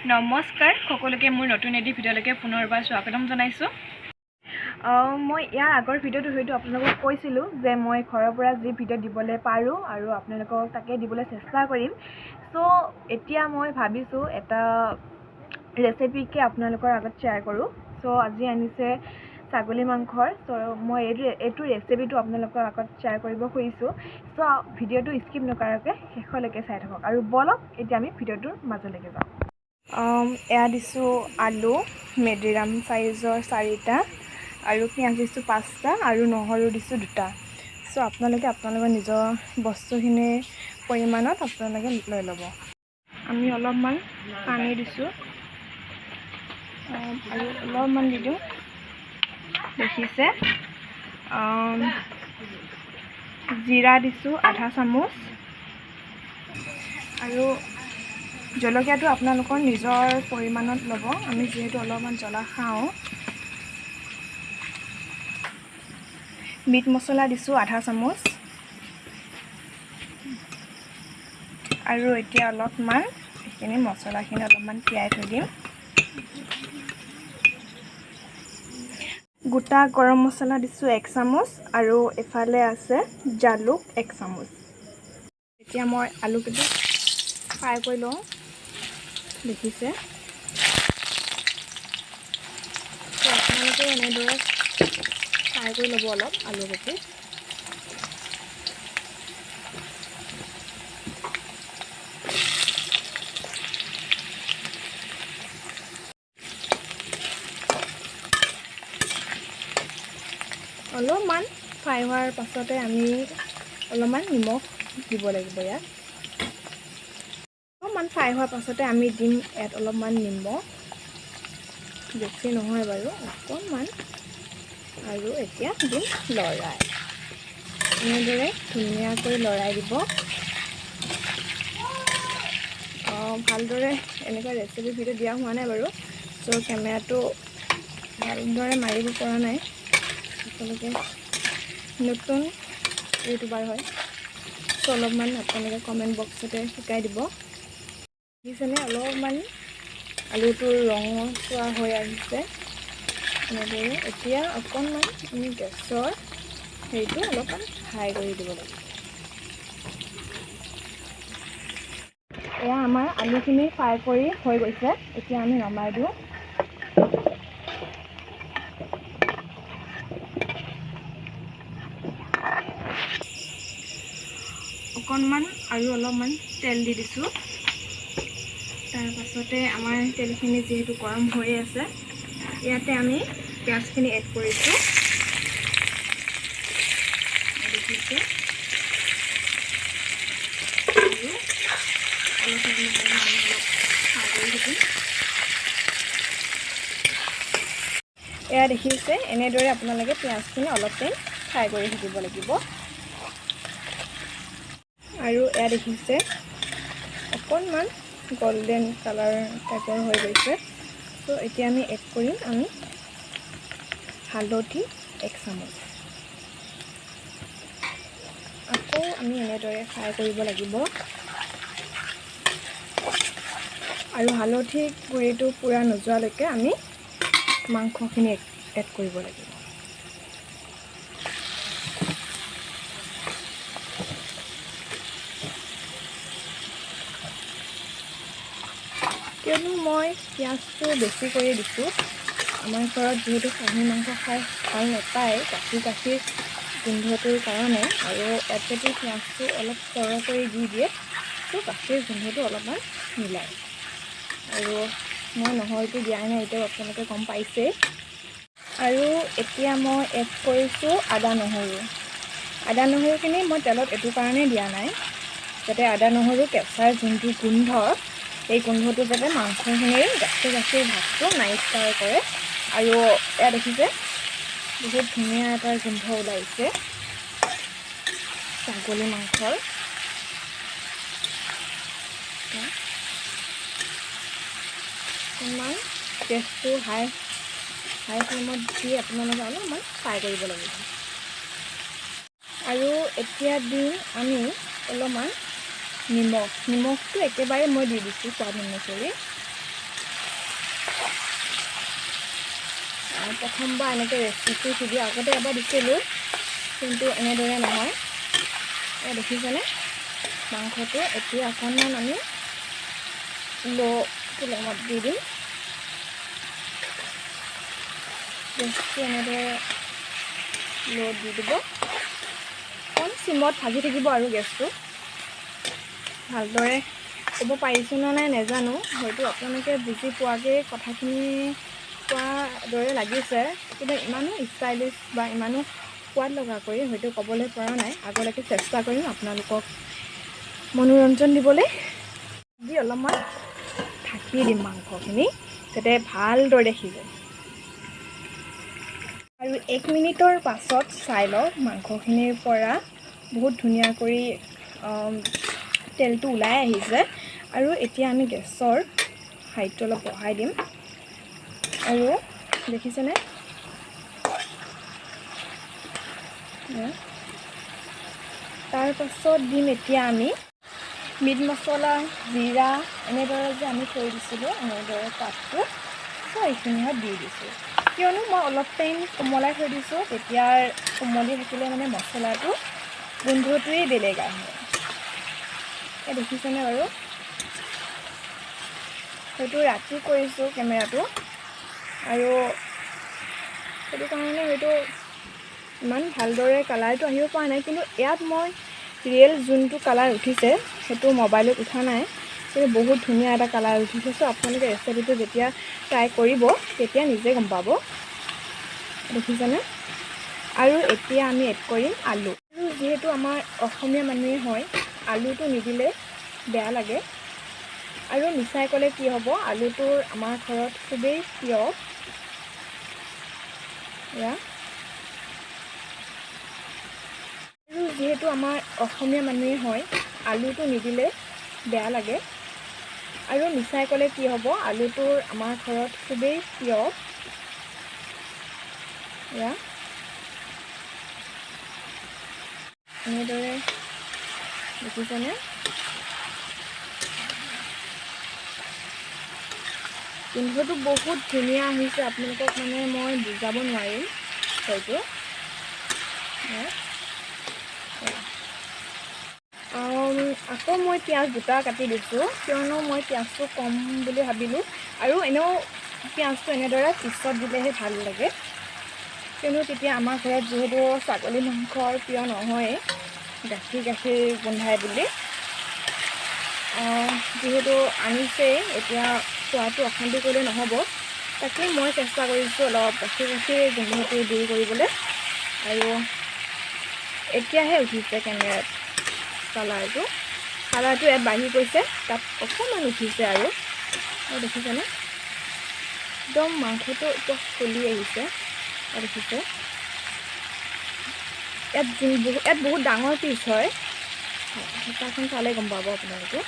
নমস্কাৰ সকলোকে মোৰ নতুন এটি ভিডিঅ'লৈকে পুনৰবাৰ স্বাগতম জনাইছোঁ। মই ইয়াৰ আগৰ ভিডিঅ'টো হয়তো আপোনালোকক কৈছিলোঁ যে মই ঘৰৰ পৰা যি ভিডিঅ' দিবলৈ পাৰোঁ আৰু আপোনালোকক তাকে দিবলৈ চেষ্টা কৰিম। চ' এতিয়া মই ভাবিছোঁ এটা ৰেচিপিকে আপোনালোকৰ আগত শ্বেয়াৰ কৰোঁ। চ' আজি আনিছে ছাগলী মাংসৰ। চ' মই এইটো ৰেচিপিটো আপোনালোকৰ আগত শ্বেয়াৰ কৰিব খুজিছোঁ। চ' ভিডিঅ'টো স্কিপ নকৰাকৈ শেষলৈকে চাই থাকক আৰু বলক এতিয়া আমি ভিডিঅ'টোৰ মাজলৈকে যাওঁ। এয়া দিছোঁ আলু মিডিয়াম চাইজৰ 4টা আৰু পিঁয়াজ দিছোঁ 5টা আৰু নহৰু দিছোঁ 2টা। চ' আপোনালোকে আপোনালোকৰ নিজৰ বস্তুখিনিৰ পৰিমাণত আপোনালোকে লৈ ল'ব। আমি অলপমান পানী দিছোঁ আৰু অলপমান দি দিওঁ, দেখিছে। জিৰা দিছোঁ আধা চামুচ আৰু জলকীয়াটো আপোনালোকৰ নিজৰ পৰিমাণত ল'ব। আমি যিহেতু অলপমান জ্বলা খাওঁ। মিট মছলা দিছোঁ আধা চামুচ আৰু এতিয়া অলপমান এইখিনি মছলাখিনি অলপমান তিয়াই থৈ দিম। গোটা গৰম মছলা দিছোঁ 1 চামুচ আৰু এফালে আছে জালুক 1 চামুচ। এতিয়া মই আলুকেইটা ফ্ৰাই কৰি লওঁ, দেখিছে। আপোনালোকে এনেদৰে ফ্ৰাই কৰি ল'ব অলপ আলুকেইটা। অলপমান ফ্ৰাই হোৱাৰ পাছতে আমি অলপমান নিমখ দিব লাগিব। ইয়াত অলপমান ফ্ৰাই হোৱাৰ পাছতে আমি দিম ইয়াত অলপমান নিমখ, বেছি নহয় বাৰু, অকণমান। আৰু এতিয়া দিম লৰাই, এনেদৰে ধুনীয়াকৈ লৰাই দিব। ভালদৰে এনেকুৱা ৰেচিপি ভিডিঅ' দিয়া হোৱা নাই বাৰু। চ' কেমেৰাটো ভালদৰে মাৰিব পৰা নাই। আপোনালোকে নতুন ইউটিউবাৰ হয়, চ' অলপমান আপোনালোকে কমেণ্ট বক্সতে শিকাই দিব। দেখিছেনে, অলপমান আলুটোৰ ৰঙচুৱা হৈ আহিছে এনেদৰে। এতিয়া অকণমান আমি গেছৰ হেৰিটো অলপমান হাই কৰি দিব লাগিব। এয়া আমাৰ আলুখিনি ফ্ৰাই কৰি হৈ গৈছে। এতিয়া আমি নমাই দিওঁ। অকণমান আৰু অলপমান তেল দি দিছোঁ। তাৰ পাছতে আমাৰ তেলখিনি যিহেতু গৰম হৈ আছে, ইয়াতে আমি পিঁয়াজখিনি এড কৰিছোঁ, দেখিছে। আৰু অলপ ফ্ৰাই কৰি দিম। এয়া দেখিছে, এনেদৰে আপোনালোকে পিঁয়াজখিনি অলপ টাইম ফ্ৰাই কৰি থাকিব লাগিব। আৰু এয়া দেখিছে অকণমান গল্ডেন কালাৰ টাইপৰ হৈ গৈছে। চ' এতিয়া আমি এড কৰিম হালধি 1 চামুচ। আকৌ আমি এনেদৰে ফ্ৰাই কৰিব লাগিব। আৰু হালধি গুড়িটো পূৰা নোযোৱালৈকে আমি মাংসখিনি এড কৰিব লাগিব। কিয়নো মই পিঁয়াজটো বেছি কৰি দিছোঁ। আমাৰ ঘৰত যিহেতু খাহী মাংস খাই ভাল নাপায় কাঠি গোন্ধটোৰ কাৰণে, আৰু ইয়াত যদি পিঁয়াজটো অলপ সৰহ কৰি দি দিয়ে ত' গাখীৰ গোন্ধটো অলপমান মিলাই। আৰু মই নহৰুটো দিয়াই নাই, এতিয়াও আপোনালোকে গম পাইছেই। আৰু এতিয়া মই এড কৰিছোঁ আদা নহৰুখিনি মই তেলত এইটো কাৰণেই দিয়া নাই, যাতে আদা নহৰু কেঁচাৰ যোনটো গোন্ধ, এই গোন্ধটো যাতে মাংসখিনিৰ গাখীৰ ভাগটো নাইকিয়া কৰে। আৰু এয়া দেখিছে বহুত ধুনীয়া এটা গোন্ধ ওলাইছে ছাগলী মাংসৰ। অকণমান গেছটো হাই ফ্লেমত দি আপোনালোকে অলপমান ফ্ৰাই কৰিব লাগিব। আৰু এতিয়া দিম আমি অলপমান নিমখটো একেবাৰে মই দি দিছোঁ সোৱাদ অনুসৰি। প্ৰথমবাৰ এনেকৈ ৰেচিপি ভিডিঅ' আগতে এবাৰ দিছিলোঁ, কিন্তু এনেদৰে নহয়। দেখিছেনে মাংসটো? এতিয়া অকণমান আমি ল' ফ্লেমত দি দিম। গেছটো এনেদৰে ল' দি দিব, কম চিমত ভাজি থাকিব আৰু গেছটো। ভালদৰে ক'ব পাৰিছোঁ নে নাই নাজানো, হয়তো আপোনালোকে বুজি পোৱাকৈ কথাখিনি কোৱা দৰে লাগিছে, কিন্তু ইমানো ষ্টাইলিছ বা ইমানো সোৱাদ লগা কৰি হয়তো ক'বলৈ পৰা নাই। আগলৈকে চেষ্টা কৰিম আপোনালোকক মনোৰঞ্জন দিবলৈ। দি অলপমান ঢাকি দিম মাংসখিনি, যাতে ভালদৰে সিজে। আৰু 1 মিনিটৰ পাছত চাই লওক মাংসখিনিৰ পৰা বহুত ধুনীয়া কৰি তেলটো ওলাই আহিছে। আৰু এতিয়া আমি গেছৰ হাইটটো অলপ বঢ়াই দিম। আৰু দেখিছেনে? তাৰ পাছত দিম এতিয়া আমি মিট মছলা, জিৰা এনেদৰে যে আমি থৈ দিছিলোঁ, এনেদৰে পাতটো এইখিনিত দি দিছোঁ। কিয়নো মই অলপ টাইম কোমলাই থৈ দিছোঁ, তেতিয়া কোমলি থাকিলে মানে মছলাটো গোন্ধটোৱেই বেলেগ আহে। দেখিছেনে বাৰু? হয়তো ৰাতি কৰিছোঁ কেমেৰাটো, আৰু সেইটো কাৰণে হয়তো ইমান ভালদৰে কালাৰটো আহিব পৰা নাই, কিন্তু ইয়াত মই ৰিয়েল যোনটো কালাৰ উঠিছে সেইটো মোবাইলত উঠা নাই, কিন্তু বহুত ধুনীয়া এটা কালাৰ উঠিছে। চ' আপোনালোকে ৰেচিপিটো যেতিয়া ট্ৰাই কৰিব তেতিয়া নিজে গম পাব। দেখিছেনে? আৰু এতিয়া আমি এড কৰিম আলু। আৰু যিহেতু আমাৰ অসমীয়া মানুহে হয়, আলুটো নিদিলে বেয়া লাগে। আৰু মিছাই ক'লে কি হ'ব, আলুটোৰ আমাৰ ঘৰত খুবেই প্ৰিয়। আৰু যিহেতু আমাৰ অসমীয়া মানুহে হয়, আলুটো নিদিলে বেয়া লাগে। আৰু মিছাই ক'লে কি হ'ব, আলুটোৰ আমাৰ ঘৰত খুবেই প্ৰিয়। এনেদৰে দেখিছেনে? গোন্ধটো বহুত ধুনীয়া আহিছে, আপোনালোকক মানে মই বুজাব নোৱাৰিম হয়তো। আকৌ মই পিঁয়াজ দুটা কাটি দিছোঁ, কিয়নো মই পিঁয়াজটো কম বুলি ভাবিলোঁ। আৰু এনেও পিঁয়াজটো এনেদৰে পিছত দিলেহে ভাল লাগে, কিয়নো তেতিয়া আমাৰ ঘৰত যিহেতু ছাগলী মাংসৰ প্ৰিয় নহয়েই, গাখীৰ গোন্ধাই বুলি। যিহেতু আনিছেই, এতিয়া খোৱাটো অশান্তি কৰিলে নহ'ব, তাকেই মই চেষ্টা কৰিছোঁ অলপ গাখীৰ গোন্ধটো দূৰ কৰিবলৈ। আৰু এতিয়াহে উঠিছে কেমেৰাত কালাৰটো ইয়াত বাঢ়ি গৈছে, তাত অকণমান উঠিছে। আৰু দেখিছেনে? একদম মাংসটো এতিয়া ফুলি আহিছে। দেখিছে? ইয়াত বহুত ডাঙৰ পিচ হয়, হেতাখন চালে গম পাব আপোনালোকে।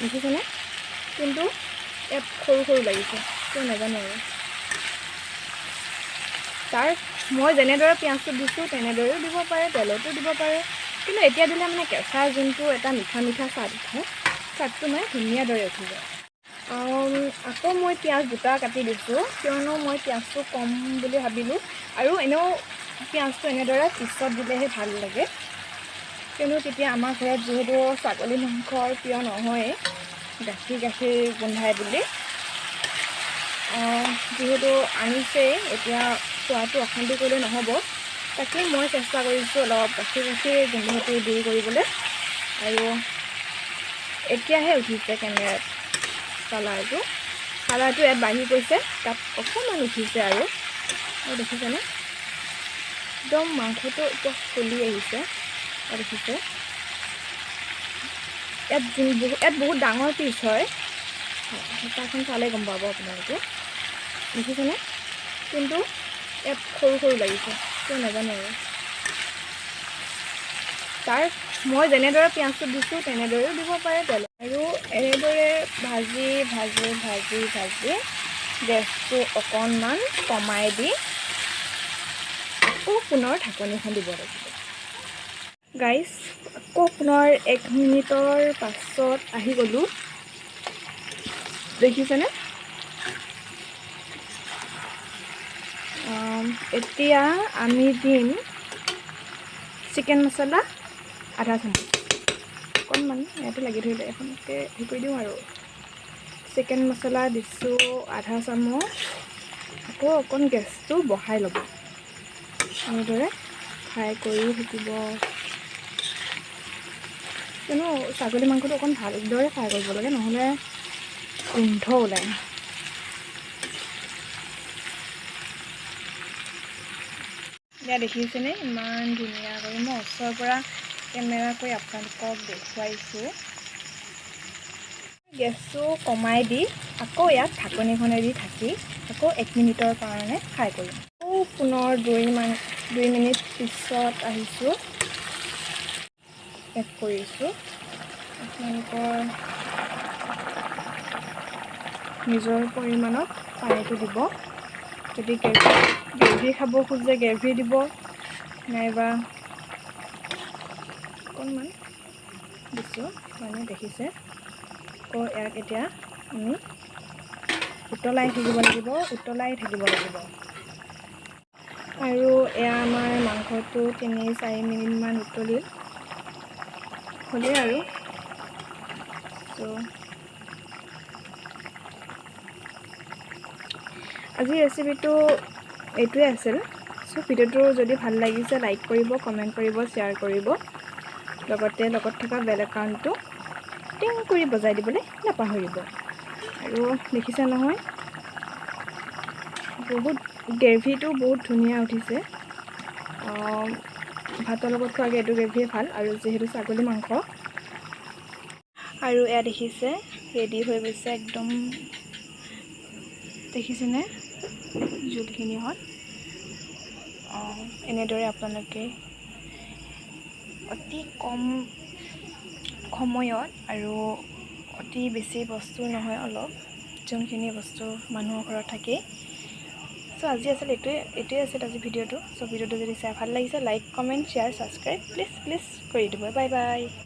দেখিছেনে? কিন্তু ইয়াত সৰু সৰু লাগিছে, কিয় নাজানো। আৰু মই যেনেদৰে পিঁয়াজটো দিছোঁ তেনেদৰেও দিব পাৰে, তেলতো দিব পাৰে, কিন্তু এতিয়া দিলে মানে কেঁচা যোনটো এটা মিঠা মিঠা স্বাদ উঠে, স্বাদটো মানে ধুনীয়া দৰে উঠি যায়। আকৌ মই পিঁয়াজ দুটা কাটি দিছোঁ, কিয়নো মই পিঁয়াজটো কম বুলি ভাবিলোঁ। আৰু এনেও পিঁয়াজটো এনেদৰে পিছত দিলেহে ভাল লাগে, কিয়নো তেতিয়া আমাৰ ঘৰত যিহেতু ছাগলী মাংসৰ প্ৰিয় নহয়েই, গাখীৰ গোন্ধাই বুলি। যিহেতু আনিছেই, এতিয়া খোৱাটো অশান্তি কৰিলে নহ'ব, তাকেই মই চেষ্টা কৰিছোঁ অলপ গাখীৰ গোন্ধটো দূৰ কৰিবলৈ। আৰু এতিয়াহে উঠিছে কেমেৰাত কালাৰটো ইয়াত বাঢ়ি গৈছে, তাত অকণমান উঠিছে। আৰু দেখিছেনে? একদম মাংসটো এতিয়া ফুলি আহিছে। দেখিছে? ইয়াত বহুত ডাঙৰ পিচ হয়, হেতাখন চালে গম পাব আপোনালোকে। দেখিছেনে? কিন্তু ইয়াত সৰু সৰু লাগিছে, কিয় নাজানো। আৰু মই যেনেদৰে পিঁয়াজটো দিছোঁ তেনেদৰেও দিব পাৰে, তেল। আৰু এনেদৰে ভাজি গেছটো অকণমান কমাই দি আকৌ পুনৰ ঢাকনিখন দিব লাগিব। গাইজ, আকৌ পুনৰ 1 মিনিটৰ পাছত আহি গ'লোঁ। দেখিছেনে? এতিয়া আমি দিম চিকেন মছলা আধা চামুচ, অকণমান ইয়াতে লাগি ধৰিলে এখনকৈ হেৰি কৰি দিওঁ আৰু। চিকেন মছলা দিছোঁ আধা চামুচ। আকৌ অকণ গেছটো বঢ়াই ল'ব, এনেদৰে ফ্ৰাই কৰি থাকিব। কিন্তু ছাগলী মাংসটো অকণ ভালদৰে ফ্ৰাই কৰিব লাগে, নহ'লে গোন্ধ ওলায়। এতিয়া দেখিছেনে ইমান ধুনীয়াকৈ মই ওচৰৰ পৰা কেমেৰা কৰি আপোনালোকক দেখুৱাইছোঁ। গেছটো কমাই দি আকৌ ইয়াত ঢাকনিখনেদি ঢাকি আকৌ 1 মিনিটৰ কাৰণে ফ্ৰাই কৰিম। আকৌ পুনৰ 2 মিনিট পিছত আহিছোঁ, এড কৰিছোঁ। আপোনালোকৰ নিজৰ পৰিমাণত পানীটো দিব। যদি গ্ৰেভি খাব খোজে গ্ৰেভি দিব, নাইবা অকণমান দিছোঁ মানে দেখিছে। আকৌ ইয়াক এতিয়া আমি উতলাই থাকিব লাগিব আৰু এয়া আমাৰ মাংসটো 3-4 মিনিটমান উতলিল হ'লেই আৰু। আজিৰ ৰেচিপিটো এইটোৱে আছিল। ভিডিঅ'টো যদি ভাল লাগিছে লাইক কৰিব, কমেণ্ট কৰিব, শ্বেয়াৰ কৰিব। লগত থকা বেল আইকনটো টিং কৰি বজাই দিবলৈ নাপাহৰিব। আৰু দেখিছে নহয়, গ্ৰেভিটো বহুত ধুনীয়া উঠিছে। ভাতৰ লগত খোৱাকৈ এইটো গ্ৰেভিয়ে ভাল, আৰু যিহেতু ছাগলী মাংস। আৰু এয়া দেখিছে ৰেডি হৈ গৈছে একদম, দেখিছেনে জোলখিনি হ'ল। এনেদৰে আপোনালোকে অতি কম সময়ত আৰু অতি বেছি বস্তু নহয়, অলপ যোনখিনি বস্তু মানুহৰ ঘৰত থাকেই। আজি আছিল এইটোৱে আছিল আজি ভিডিঅ'টো। ভিডিঅ'টো যদি চাই ভাল লাগিছে like, comment, share, subscribe please কৰি দিব। Bye bye.